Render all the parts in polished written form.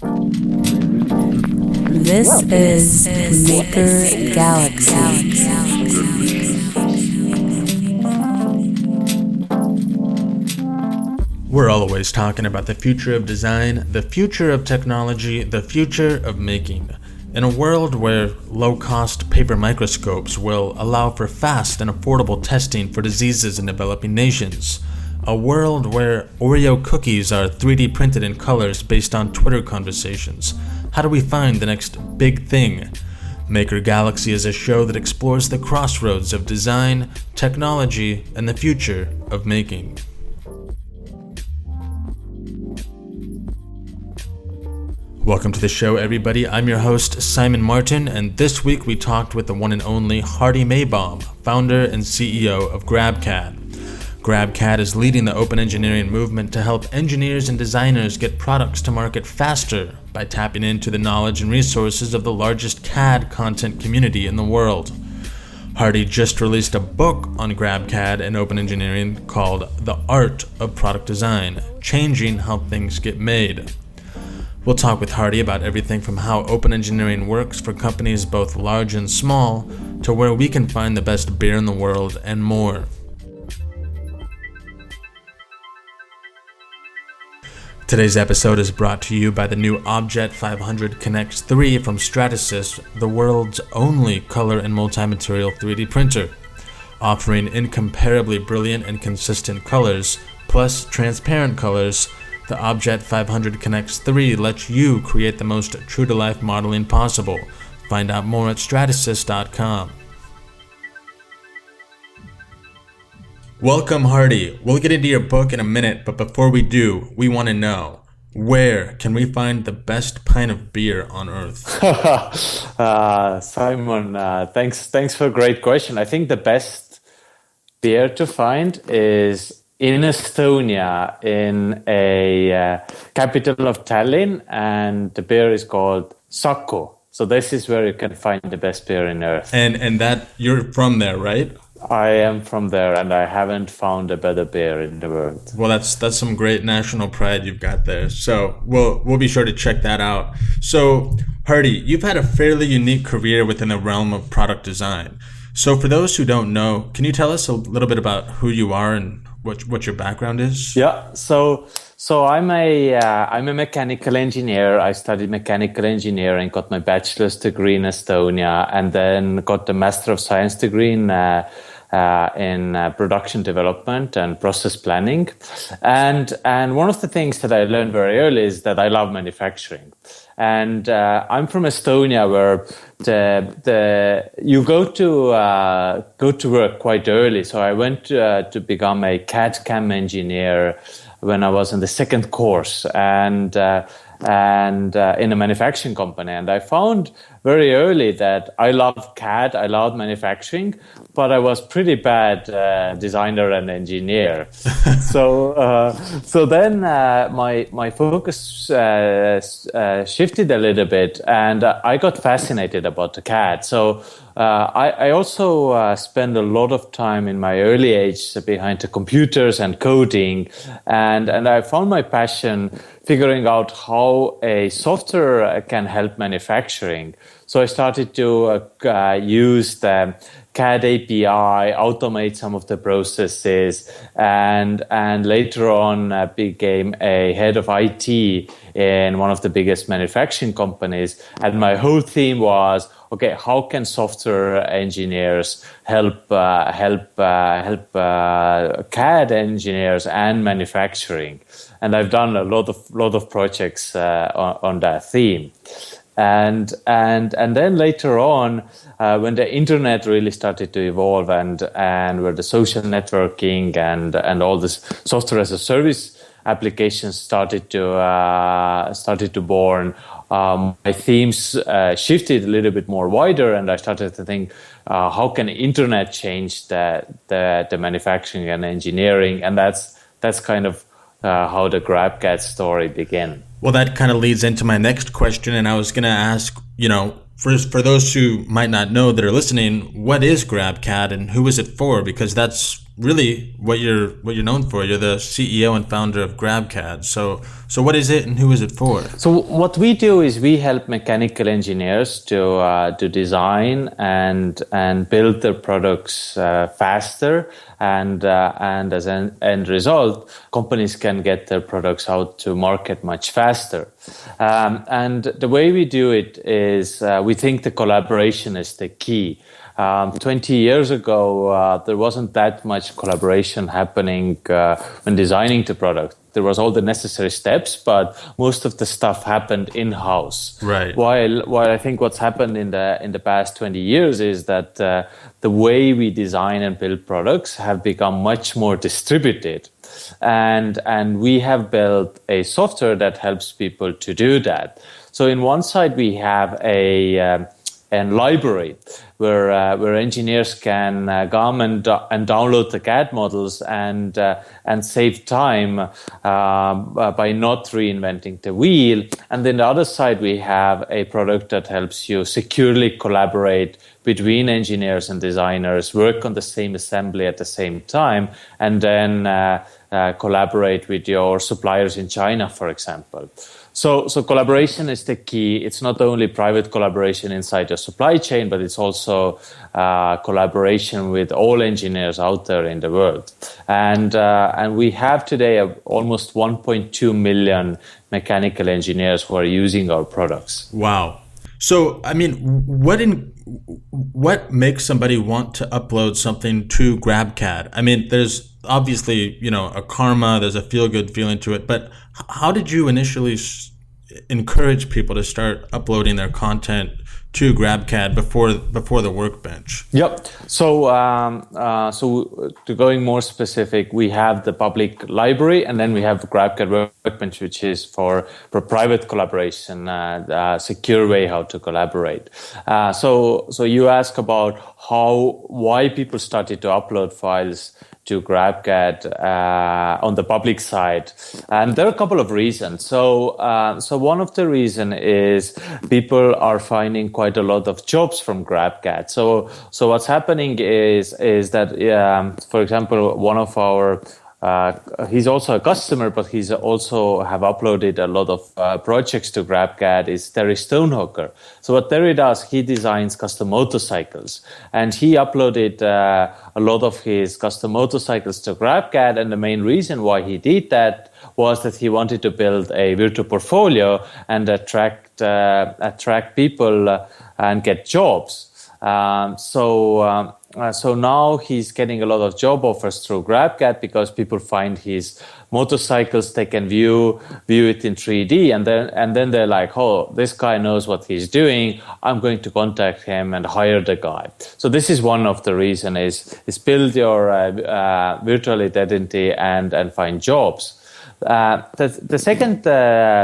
This is Maker Galaxy. We're always talking about the future of design, the future of technology, the future of making. In a world where low-cost paper microscopes will allow for fast and affordable testing for diseases in developing nations. A world where Oreo cookies are 3D printed in colors based on Twitter conversations. How do we find the next big thing? Maker Galaxy is a show that explores the crossroads of design, technology, and the future of making. Welcome to the show, everybody. I'm your host, Simon Martin, and this week we talked with the one and only Hardi Meybaum, founder and CEO of GrabCAD. GrabCAD is leading the open engineering movement to help engineers and designers get products to market faster by tapping into the knowledge and resources of the largest CAD content community in the world. Hardi just released a book on GrabCAD and open engineering called The Art of Product Design, Changing How Things Get Made. We'll talk with Hardi about everything from how open engineering works for companies both large and small, to where we can find the best beer in the world and more. Today's episode is brought to you by the new Objet 500 Connect 3 from Stratasys, the world's only color and multi-material 3D printer. Offering incomparably brilliant and consistent colors, plus transparent colors, the Objet 500 Connect 3 lets you create the most true-to-life modeling possible. Find out more at stratasys.com. Welcome, Hardi. We'll get into your book in a minute, but before we do, we want to know, where can we find the best pint of beer on earth? Simon, thanks for a great question. I think the best beer to find is in Estonia, in a capital of Tallinn, and the beer is called Saku. So this is where you can find the best beer in Earth. And that you're from there, right? I am from there, and I haven't found a better beer in the world. Well, that's some great national pride you've got there. So we'll be sure to check that out. So Hardi, you've had a fairly unique career within the realm of product design. So for those who don't know, can you tell us a little bit about who you are and what your background is? Yeah, so I'm a mechanical engineer. I studied mechanical engineering, got my bachelor's degree in Estonia, and then got the Master of Science degree in production development and process planning. And one of the things that I learned very early is that I love manufacturing. And I'm from Estonia, where you go to work quite early. So I went to become a CAD/CAM engineer when I was in the second course, and in a manufacturing company. And I found very early that I loved CAD, I loved manufacturing, but I was pretty bad designer and engineer. So then my focus shifted a little bit, and I got fascinated about the CAD. So I also spent a lot of time in my early age behind the computers and coding, and I found my passion figuring out how a software can help manufacturing. So I started to use the CAD API, automate some of the processes, and later on became a head of IT in one of the biggest manufacturing companies. And my whole theme was, okay, how can software engineers help CAD engineers and manufacturing? And I've done a lot of projects on that theme. And then later on, when the internet really started to evolve, and where the social networking and all this software as a service applications started to born, my themes shifted a little bit more wider, and I started to think, how can internet change the manufacturing and engineering? And that's kind of how the GrabCAD story began. Well, that kind of leads into my next question, and I was going to ask, for those who might not know that are listening, what is GrabCAD and who is it for? Because that's really what you're known for. You're the CEO and founder of GrabCAD. So what is it and who is it for? So what we do is we help mechanical engineers to design and build their products faster, and as an end result, companies can get their products out to market much faster. And the way we do it is we think the collaboration is the key. 20 years ago, there wasn't that much collaboration happening when designing the product. There was all the necessary steps, but most of the stuff happened in-house. Right. While I think what's happened in the past 20 years is that the way we design and build products have become much more distributed. And we have built a software that helps people to do that. So in one side, we have a library where engineers can come and download the CAD models and save time by not reinventing the wheel. And then the other side, we have a product that helps you securely collaborate between engineers and designers, work on the same assembly at the same time, and then collaborate with your suppliers in China, for example. So collaboration is the key. It's not only private collaboration inside your supply chain, but it's also collaboration with all engineers out there in the world. And we have today almost 1.2 million mechanical engineers who are using our products. Wow. So, I mean, what makes somebody want to upload something to GrabCAD? I mean, there's obviously, a karma, there's a feel-good feeling to it, but how did you initially encourage people to start uploading their content to GrabCAD before the workbench? Yep. So to going more specific, we have the public library, and then we have GrabCAD Workbench, which is for private collaboration, secure way how to collaborate. So you ask about why people started to upload files to GrabCAD on the public side, and there are a couple of reasons. So one of the reason is people are finding quite a lot of jobs from GrabCAD. So what's happening is that for example, one of our he's also a customer, but he's also have uploaded a lot of projects to GrabCAD is Terry Stonehooker. So what Terry does, he designs custom motorcycles, and he uploaded a lot of his custom motorcycles to GrabCAD. And the main reason why he did that was that he wanted to build a virtual portfolio and attract people and get jobs. So now he's getting a lot of job offers through GrabCAD because people find his motorcycles, they can view it in 3D, and then they're like, oh, this guy knows what he's doing. I'm going to contact him and hire the guy. So this is one of the reasons is build your virtual identity and find jobs. The second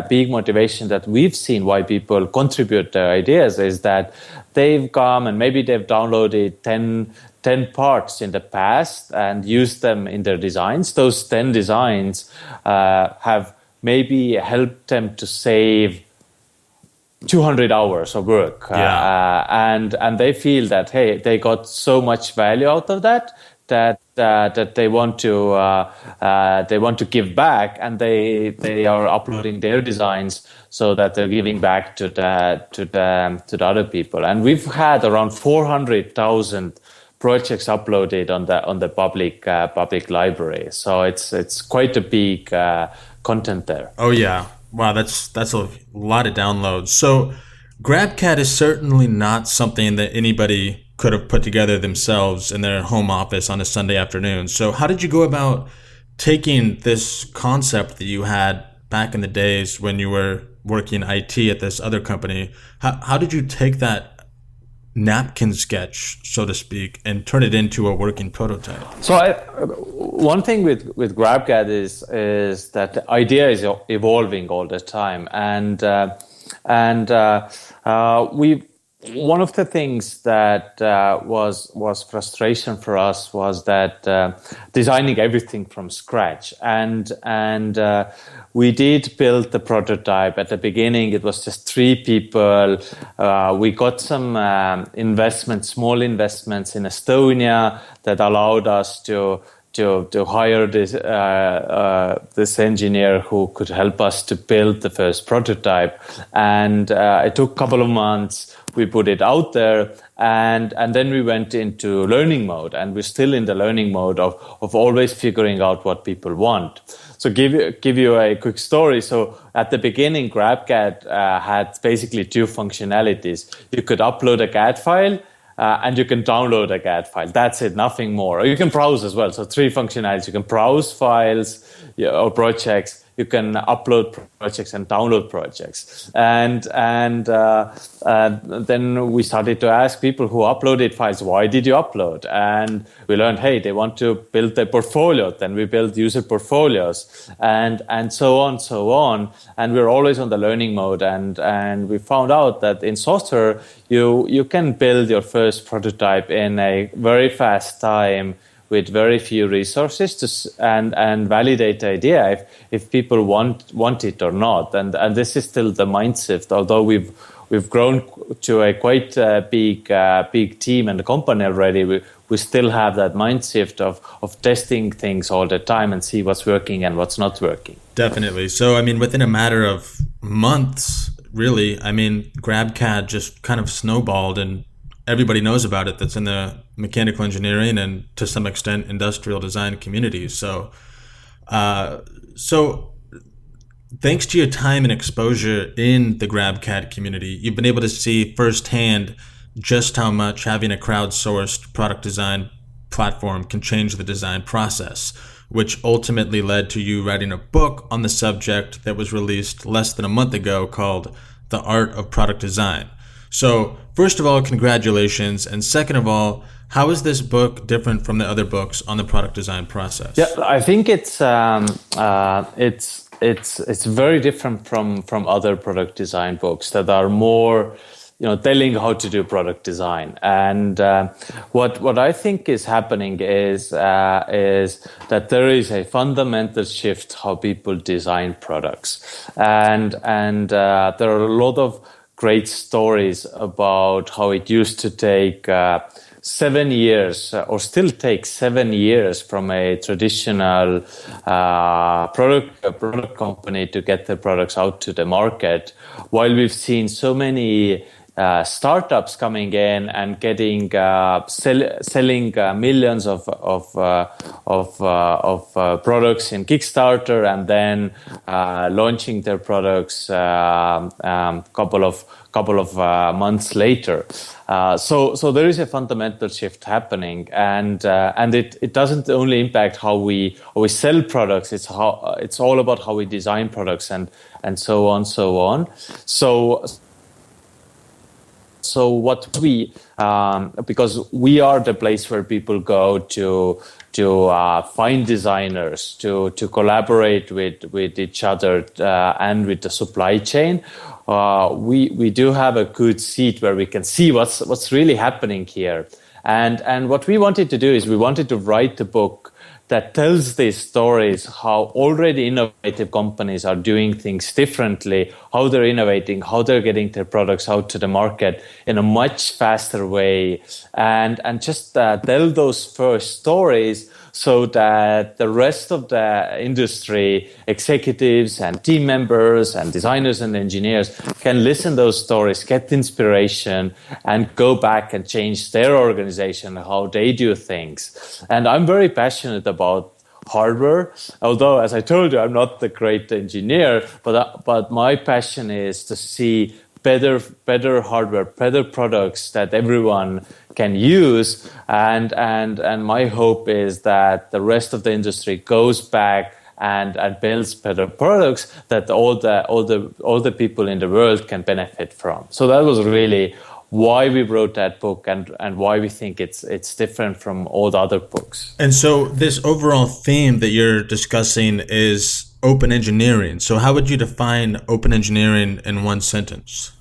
big motivation that we've seen why people contribute their ideas is that they've come and maybe they've downloaded 10 parts in the past and used them in their designs. Those 10 designs have maybe helped them to save 200 hours of work. Yeah. And they feel that, hey, they got so much value out of that they want to give back, and they are uploading their designs so that they're giving back to the other people. And we've had around 400,000 projects uploaded on the public library. So it's quite a big content there. Oh yeah, wow, that's a lot of downloads. So GrabCAD is certainly not something that anybody could have put together themselves in their home office on a Sunday afternoon. So how did you go about taking this concept that you had back in the days when you were working IT at this other company? How did you take that napkin sketch, so to speak, and turn it into a working prototype? So one thing with GrabCAD is that the idea is evolving all the time, and one of the things that was frustration for us was that designing everything from scratch, and we did build the prototype. At the beginning, it was just 3 people. We got some small investments in Estonia that allowed us to to hire this engineer who could help us to build the first prototype. And it took a couple of months. We put it out there, and then we went into learning mode, and we're still in the learning mode of always figuring out what people want. So give you a quick story. So at the beginning, GrabCAD had basically two functionalities. You could upload a CAD file, and you can download a CAD file. That's it, nothing more. Or you can browse as well. So three functionalities. You can browse files or projects. You can upload projects and download projects. And then we started to ask people who uploaded files, why did you upload? And we learned, hey, they want to build their portfolio. Then we build user portfolios and so on. And we're always on the learning mode. And we found out that in software, you can build your first prototype in a very fast time with very few resources and validate the idea if people want it or not. And this is still the mindset, although we've grown to a quite big team and company already. We still have that mindset of testing things all the time and see what's working and what's not working. Definitely. So, I mean, within a matter of months, really, I mean, GrabCAD just kind of snowballed, and everybody knows about it that's in the mechanical engineering and to some extent industrial design communities. So thanks to your time and exposure in the GrabCAD community, you've been able to see firsthand just how much having a crowdsourced product design platform can change the design process, which ultimately led to you writing a book on the subject that was released less than a month ago called The Art of Product Design. So first of all, congratulations. And second of all, how is this book different from the other books on the product design process? Yeah, I think it's very different from other product design books that are more, telling how to do product design. And what I think is happening is that there is a fundamental shift how people design products, and there are a lot of great stories about how it used to take 7 years or still takes 7 years from a traditional product company to get their products out to the market, while we've seen so many startups coming in and getting selling millions of products in Kickstarter and then launching their products couple of months later. So there is a fundamental shift happening, and it doesn't only impact how we sell products. It's all about how we design products and so on. So what we, because we are the place where people go to find designers, to collaborate with each other and with the supply chain, we do have a good seat where we can see what's really happening here. And what we wanted to do is we wanted to write a book that tells these stories, how already innovative companies are doing things differently, how they're innovating, how they're getting their products out to the market in a much faster way, and just tell those first stories so that the rest of the industry, executives and team members and designers and engineers can listen to those stories, get inspiration, and go back and change their organization, how they do things. And I'm very passionate about hardware, although, as I told you, I'm not the great engineer, but my passion is to see better hardware, better products that everyone can use, and my hope is that the rest of the industry goes back and builds better products that all the people in the world can benefit from. So that was really why we wrote that book and why we think it's different from all the other books. And so this overall theme that you're discussing is open engineering. So how would you define open engineering in one sentence?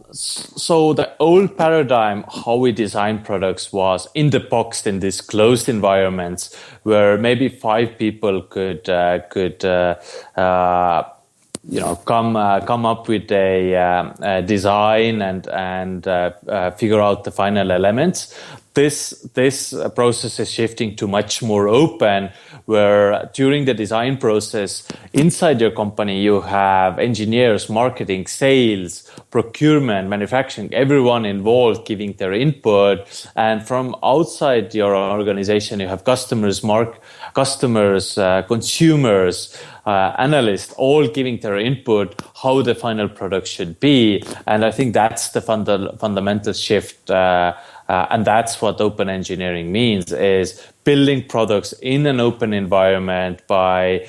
So the old paradigm, how we design products, was in the box, in these closed environments where maybe 5 people could come up with a design and figure out the final elements. this process is shifting to much more open, where during the design process inside your company you have engineers, marketing, sales, procurement, manufacturing, everyone involved giving their input. And from outside your organization you have customers, consumers, analysts, all giving their input how the final product should be. And I think that's the fundamental shift. And that's what open engineering means, is building products in an open environment by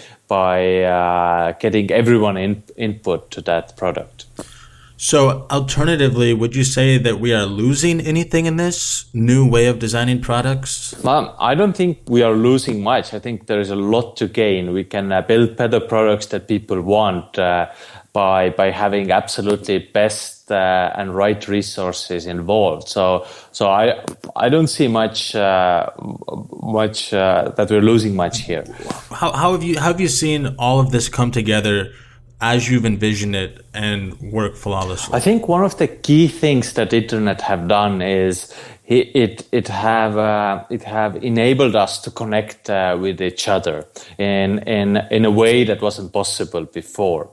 getting everyone input to that product. So alternatively, would you say that we are losing anything in this new way of designing products? I don't think we are losing much. I think there is a lot to gain. We can build better products that people want by having absolutely best and right resources involved. So I don't see much that we're losing much here. How have you seen all of this come together as you've envisioned it and work flawlessly? I think one of the key things that internet have done is it have enabled us to connect with each other in a way that wasn't possible before.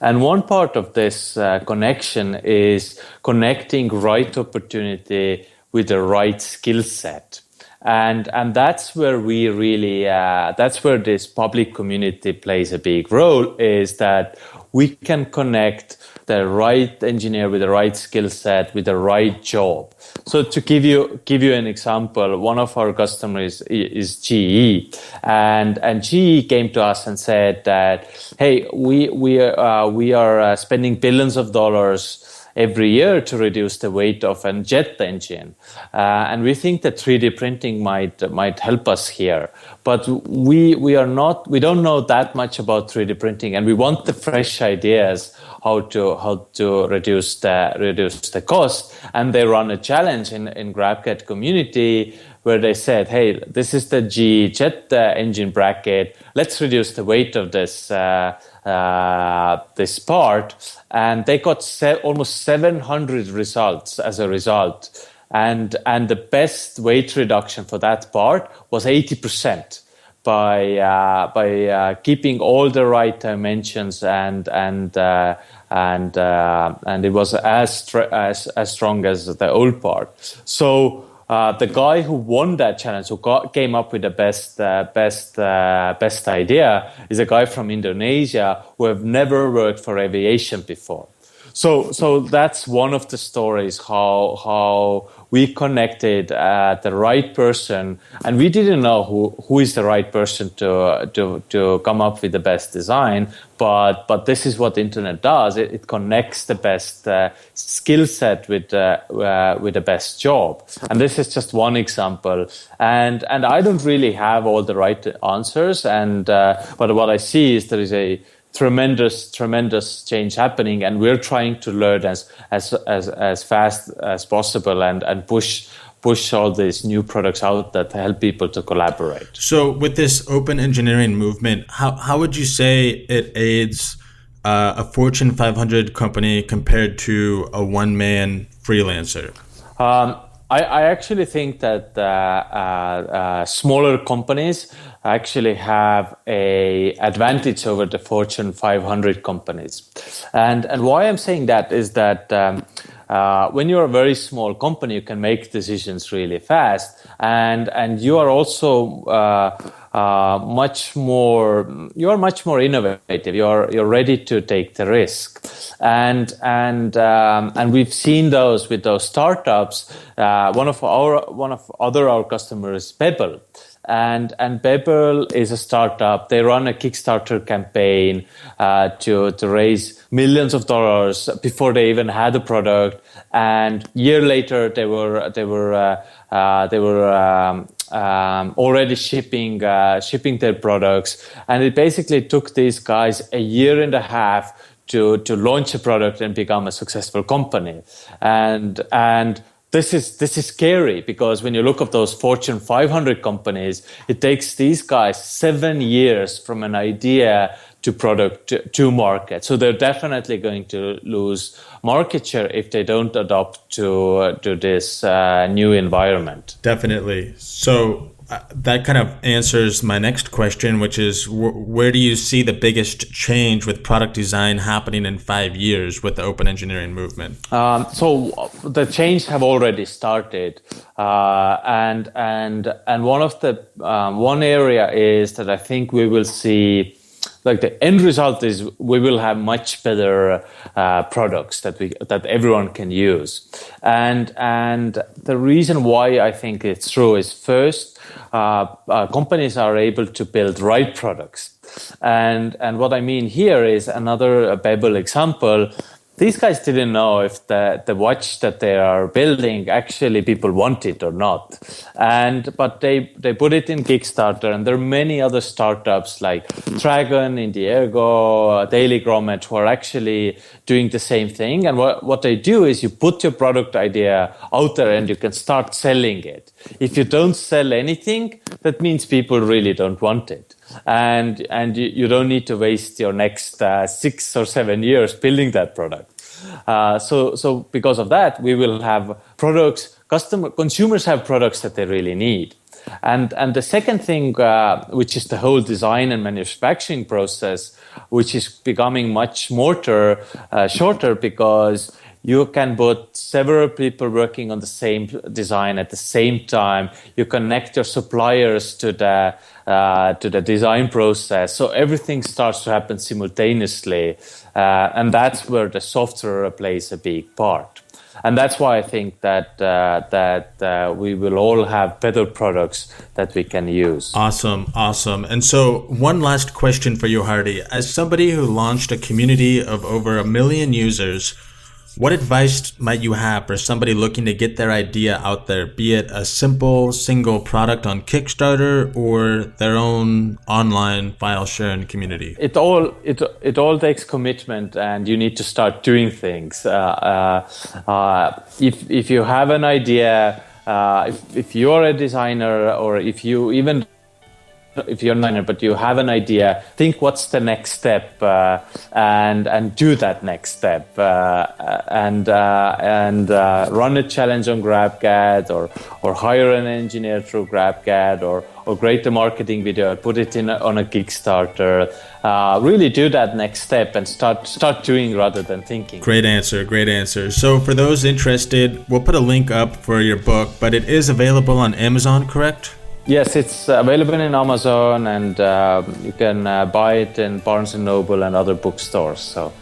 And one part of this connection is connecting right opportunity with the right skill set. And that's where we really, that's where this public community plays a big role, is that we can connect the right engineer with the right skill set with the right job. So to give you an example, one of our customers is GE, and GE came to us and said that, hey, we are spending billions of dollars every year to reduce the weight of a jet engine, and we think that 3D printing might help us here. But we don't know that much about 3D printing, and we want the fresh ideas how to reduce the cost. And they run a challenge in GrabCAD community where they said, hey, this is the GE jet engine bracket. Let's reduce the weight of this this part, and they got almost 700 results as a result, and the best weight reduction for that part was 80% by keeping all the right dimensions, and it was as strong as the old part. So the guy who won that challenge, who came up with the best idea, is a guy from Indonesia who have never worked for aviation before. So that's one of the stories how we connected the right person, and we didn't know who is the right person to come up with the best design. But this is what the internet does. It connects the best skill set with the best job. And this is just one example. And I don't really have all the right answers. And but what I see is there is a tremendous change happening, and we're trying to learn as fast as possible and push all these new products out that help people to collaborate. So with this open engineering movement, how would you say it aids a Fortune 500 company compared to a one-man freelancer? I actually think that smaller companies actually have a advantage over the Fortune 500 companies. And why I'm saying that is that when you're a very small company, you can make decisions really fast, and you are also much more innovative. You're ready to take the risk, and we've seen those with those startups. One of our customers, Pebble. And Pebble is a startup. They run a Kickstarter campaign to raise millions of dollars before they even had a product. And a year later, they were already shipping their products. And it basically took these guys a year and a half to launch a product and become a successful company. And this is scary, because when you look at those Fortune 500 companies, it takes these guys 7 years from an idea to product to market. So they're definitely going to lose market share if they don't adopt to this new environment. Definitely. So that kind of answers my next question, which is where do you see the biggest change with product design happening in 5 years with the open engineering movement? So the change have already started, and one of the one area is that I think we will see. Like the end result is we will have much better products that everyone can use, and the reason why I think it's true is first, companies are able to build right products, and what I mean here is another Babel example. These guys didn't know if the watch that they are building actually people want it or not, but they put it in Kickstarter, and there are many other startups like Dragon, Indiegogo, Daily Grommet who are actually doing the same thing. And what they do is you put your product idea out there and you can start selling it. If you don't sell anything, that means people really don't want it. And you don't need to waste your next 6 or 7 years building that product. So because of that, we will have products. Consumers have products that they really need. And the second thing, which is the whole design and manufacturing process, which is becoming much more shorter, because you can put several people working on the same design at the same time. You connect your suppliers to the design process, so everything starts to happen simultaneously, and that's where the software plays a big part. And that's why I think that we will all have better products that we can use. Awesome. And so one last question for you, Hardi. As somebody who launched a community of over 1 million users, what advice might you have for somebody looking to get their idea out there, be it a simple single product on Kickstarter or their own online file sharing community? It all takes commitment, and you need to start doing things. If you have an idea, if you're a designer, or if you're not a designer but you have an idea, think what's the next step, and do that next step, and run a challenge on GrabCAD, or hire an engineer through GrabCAD, or create a marketing video, put it on a Kickstarter. Really do that next step and start doing rather than thinking. Great answer. So for those interested, we'll put a link up for your book, but it is available on Amazon, correct? Yes, it's available in Amazon, and you can buy it in Barnes & Noble and other bookstores. So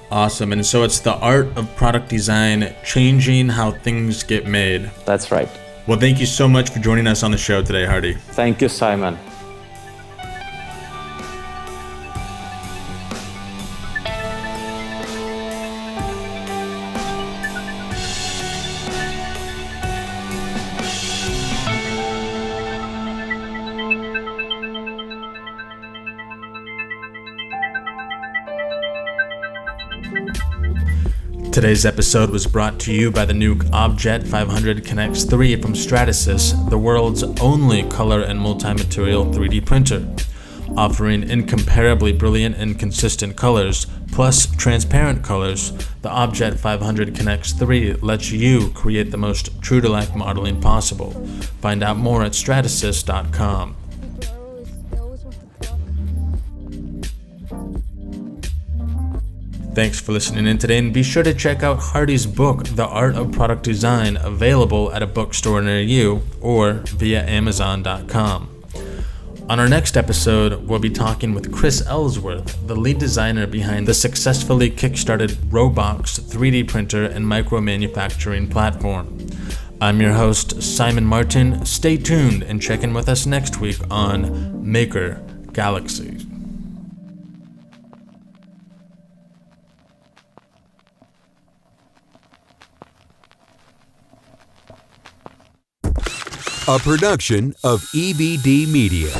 awesome. And so it's The Art of Product Design, Changing How Things Get Made. That's right. Well, thank you so much for joining us on the show today, Hardi. Thank you, Simon. Today's episode was brought to you by the new Objet 500 Connects 3 from Stratasys, the world's only color and multi-material 3D printer. Offering incomparably brilliant and consistent colors, plus transparent colors, the Objet 500 Connects 3 lets you create the most true-to-life modeling possible. Find out more at stratasys.com. Thanks for listening in today, and be sure to check out Hardi's book, The Art of Product Design, available at a bookstore near you or via Amazon.com. On our next episode, we'll be talking with Chris Ellsworth, the lead designer behind the successfully kickstarted Robox 3D printer and micro-manufacturing platform. I'm your host, Simon Martin. Stay tuned and check in with us next week on Maker Galaxy. A production of EBD Media.